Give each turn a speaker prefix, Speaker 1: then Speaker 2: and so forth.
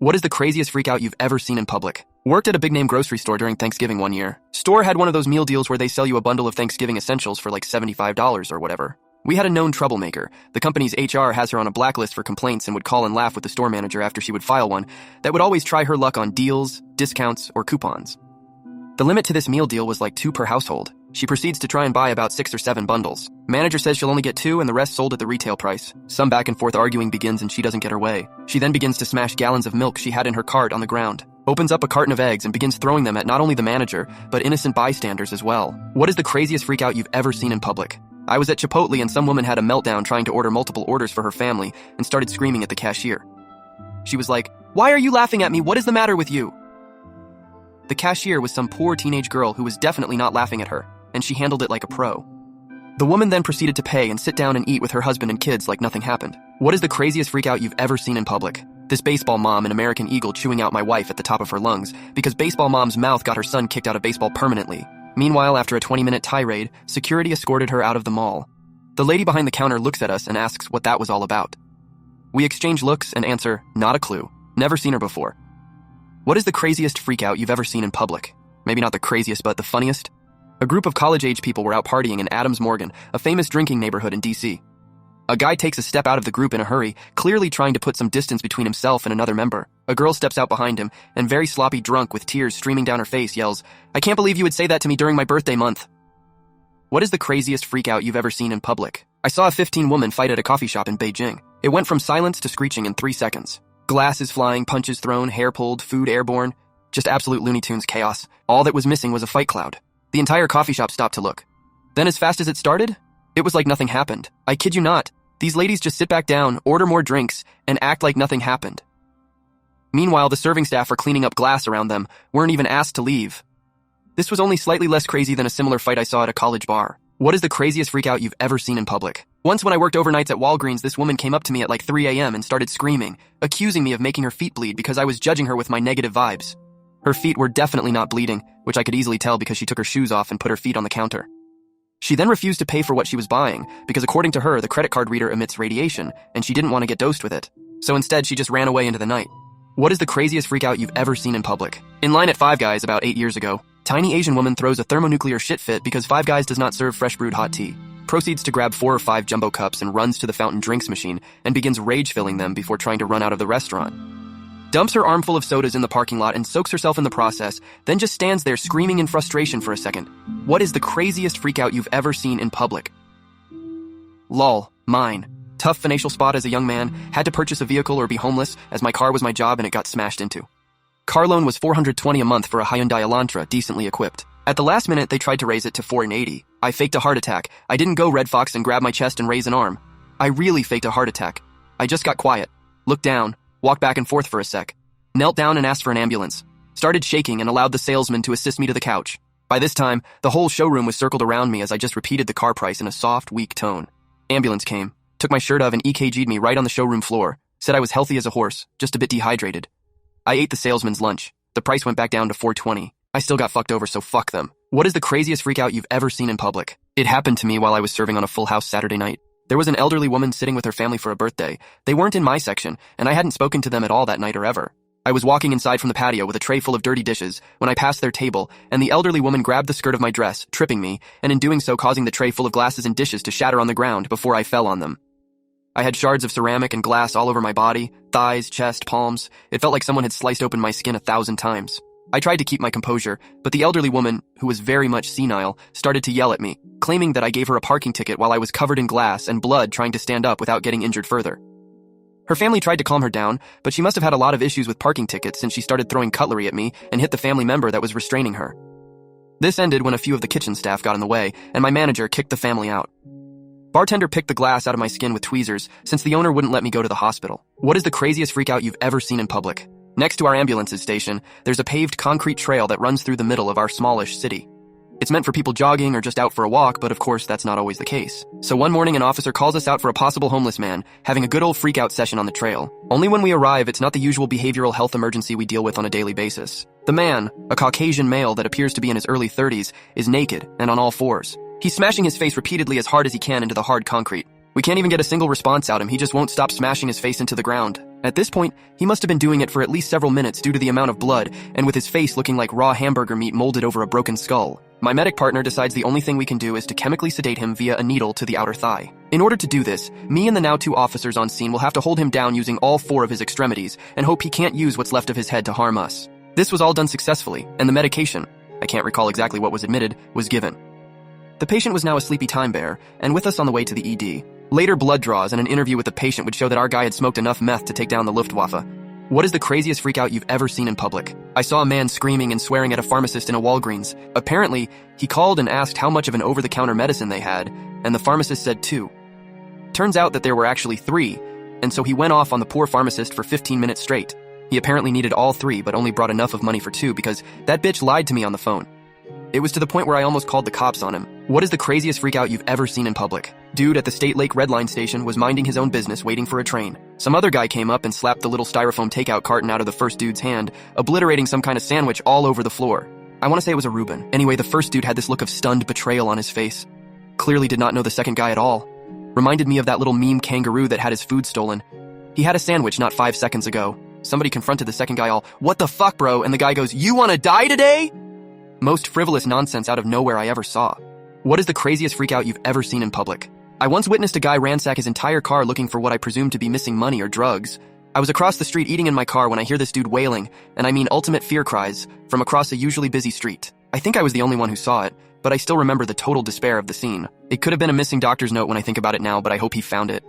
Speaker 1: What is the craziest freakout you've ever seen in public? Worked at a big-name grocery store during Thanksgiving one year. Store had one of those meal deals where they sell you a bundle of Thanksgiving essentials for like $75 or whatever. We had a known troublemaker. The company's HR has her on a blacklist for complaints and would call and laugh with the store manager after she would file one that would always try her luck on deals, discounts, or coupons. The limit to this meal deal was like 2 per household. She proceeds to try and buy about 6 or 7 bundles. Manager says she'll only get 2 and the rest sold at the retail price. Some back and forth arguing begins and she doesn't get her way. She then begins to smash gallons of milk she had in her cart on the ground, opens up a carton of eggs and begins throwing them at not only the manager, but innocent bystanders as well. What is the craziest freakout you've ever seen in public? I was at Chipotle and some woman had a meltdown trying to order multiple orders for her family and started screaming at the cashier. She was like, "Why are you laughing at me? What is the matter with you?" The cashier was some poor teenage girl who was definitely not laughing at her, and she handled it like a pro. The woman then proceeded to pay and sit down and eat with her husband and kids like nothing happened. What is the craziest freakout you've ever seen in public? This baseball mom in American Eagle chewing out my wife at the top of her lungs because baseball mom's mouth got her son kicked out of baseball permanently. Meanwhile, after a 20-minute tirade, security escorted her out of the mall. The lady behind the counter looks at us and asks what that was all about. We exchange looks and answer, not a clue. Never seen her before. What is the craziest freakout you've ever seen in public? Maybe not the craziest, but the funniest? A group of college-age people were out partying in Adams Morgan, a famous drinking neighborhood in D.C. A guy takes a step out of the group in a hurry, clearly trying to put some distance between himself and another member. A girl steps out behind him, and very sloppy drunk with tears streaming down her face yells, "I can't believe you would say that to me during my birthday month." What is the craziest freakout you've ever seen in public? I saw a 15-woman fight at a coffee shop in Beijing. It went from silence to screeching in 3 seconds. Glasses flying, punches thrown, hair pulled, food airborne. Just absolute Looney Tunes chaos. All that was missing was a fight cloud. The entire coffee shop stopped to look. Then as fast as it started, it was like nothing happened. I kid you not. These ladies just sit back down, order more drinks, and act like nothing happened. Meanwhile, the serving staff are cleaning up glass around them, weren't even asked to leave. This was only slightly less crazy than a similar fight I saw at a college bar. What is the craziest freakout you've ever seen in public? Once when I worked overnights at Walgreens, this woman came up to me at like 3 a.m. and started screaming, accusing me of making her feet bleed because I was judging her with my negative vibes. Her feet were definitely not bleeding, which I could easily tell because she took her shoes off and put her feet on the counter. She then refused to pay for what she was buying because according to her, the credit card reader emits radiation and she didn't want to get dosed with it. So instead, she just ran away into the night. What is the craziest freakout you've ever seen in public? In line at Five Guys about 8 years ago, tiny Asian woman throws a thermonuclear shit fit because Five Guys does not serve fresh brewed hot tea. Proceeds to grab 4 or 5 jumbo cups and runs to the fountain drinks machine and begins rage filling them before trying to run out of the restaurant. Dumps her armful of sodas in the parking lot and soaks herself in the process, then just stands there screaming in frustration for a second. What is the craziest freakout you've ever seen in public? Lol, mine. Tough financial spot as a young man, had to purchase a vehicle or be homeless as my car was my job and it got smashed into. Car loan was $420 a month for a Hyundai Elantra, decently equipped. At the last minute, they tried to raise it to $480. I faked a heart attack. I didn't go Red Fox and grab my chest and raise an arm. I really faked a heart attack. I just got quiet, looked down, walked back and forth for a sec, knelt down and asked for an ambulance, started shaking and allowed the salesman to assist me to the couch. By this time, the whole showroom was circled around me as I just repeated the car price in a soft, weak tone. Ambulance came, took my shirt off and EKG'd me right on the showroom floor, said I was healthy as a horse, just a bit dehydrated. I ate the salesman's lunch. The price went back down to $420. I still got fucked over, so fuck them. What is the craziest freakout you've ever seen in public? It happened to me while I was serving on a Full House Saturday night. There was an elderly woman sitting with her family for a birthday. They weren't in my section, and I hadn't spoken to them at all that night or ever. I was walking inside from the patio with a tray full of dirty dishes when I passed their table, and the elderly woman grabbed the skirt of my dress, tripping me, and in doing so causing the tray full of glasses and dishes to shatter on the ground before I fell on them. I had shards of ceramic and glass all over my body, thighs, chest, palms. It felt like someone had sliced open my skin 1,000 times. I tried to keep my composure, but the elderly woman, who was very much senile, started to yell at me, claiming that I gave her a parking ticket while I was covered in glass and blood trying to stand up without getting injured further. Her family tried to calm her down, but she must have had a lot of issues with parking tickets since she started throwing cutlery at me and hit the family member that was restraining her. This ended when a few of the kitchen staff got in the way, and my manager kicked the family out. Bartender picked the glass out of my skin with tweezers since the owner wouldn't let me go to the hospital. What is the craziest freakout you've ever seen in public? Next to our ambulances station, there's a paved concrete trail that runs through the middle of our smallish city. It's meant for people jogging or just out for a walk, but of course that's not always the case. So one morning an officer calls us out for a possible homeless man, having a good old freakout session on the trail. Only when we arrive, it's not the usual behavioral health emergency we deal with on a daily basis. The man, a Caucasian male that appears to be in his early 30s, is naked and on all fours. He's smashing his face repeatedly as hard as he can into the hard concrete. We can't even get a single response out of him, he just won't stop smashing his face into the ground. At this point, he must have been doing it for at least several minutes due to the amount of blood, and with his face looking like raw hamburger meat molded over a broken skull. My medic partner decides the only thing we can do is to chemically sedate him via a needle to the outer thigh. In order to do this, me and the now 2 officers on scene will have to hold him down using all 4 of his extremities and hope he can't use what's left of his head to harm us. This was all done successfully, and the medication, I can't recall exactly what was admitted, was given. The patient was now a sleepy time bear, and with us on the way to the ED. Later blood draws and an interview with the patient would show that our guy had smoked enough meth to take down the Luftwaffe. What is the craziest freakout you've ever seen in public? I saw a man screaming and swearing at a pharmacist in a Walgreens. Apparently, he called and asked how much of an over-the-counter medicine they had, and the pharmacist said 2. Turns out that there were actually 3, and so he went off on the poor pharmacist for 15 minutes straight. He apparently needed all 3, but only brought enough of money for 2 because that bitch lied to me on the phone. It was to the point where I almost called the cops on him. What is the craziest freakout you've ever seen in public? Dude at the State Lake Red Line station was minding his own business waiting for a train. Some other guy came up and slapped the little styrofoam takeout carton out of the first dude's hand, obliterating some kind of sandwich all over the floor. I want to say it was a Reuben. Anyway, the first dude had this look of stunned betrayal on his face. Clearly did not know the second guy at all. Reminded me of that little meme kangaroo that had his food stolen. He had a sandwich not 5 seconds ago. Somebody confronted the second guy all, "What the fuck, bro?" And the guy goes, "You wanna die today?" Most frivolous nonsense out of nowhere I ever saw. What is the craziest freakout you've ever seen in public? I once witnessed a guy ransack his entire car looking for what I presumed to be missing money or drugs. I was across the street eating in my car when I hear this dude wailing, and I mean ultimate fear cries, from across a usually busy street. I think I was the only one who saw it, but I still remember the total despair of the scene. It could have been a missing doctor's note when I think about it now, but I hope he found it.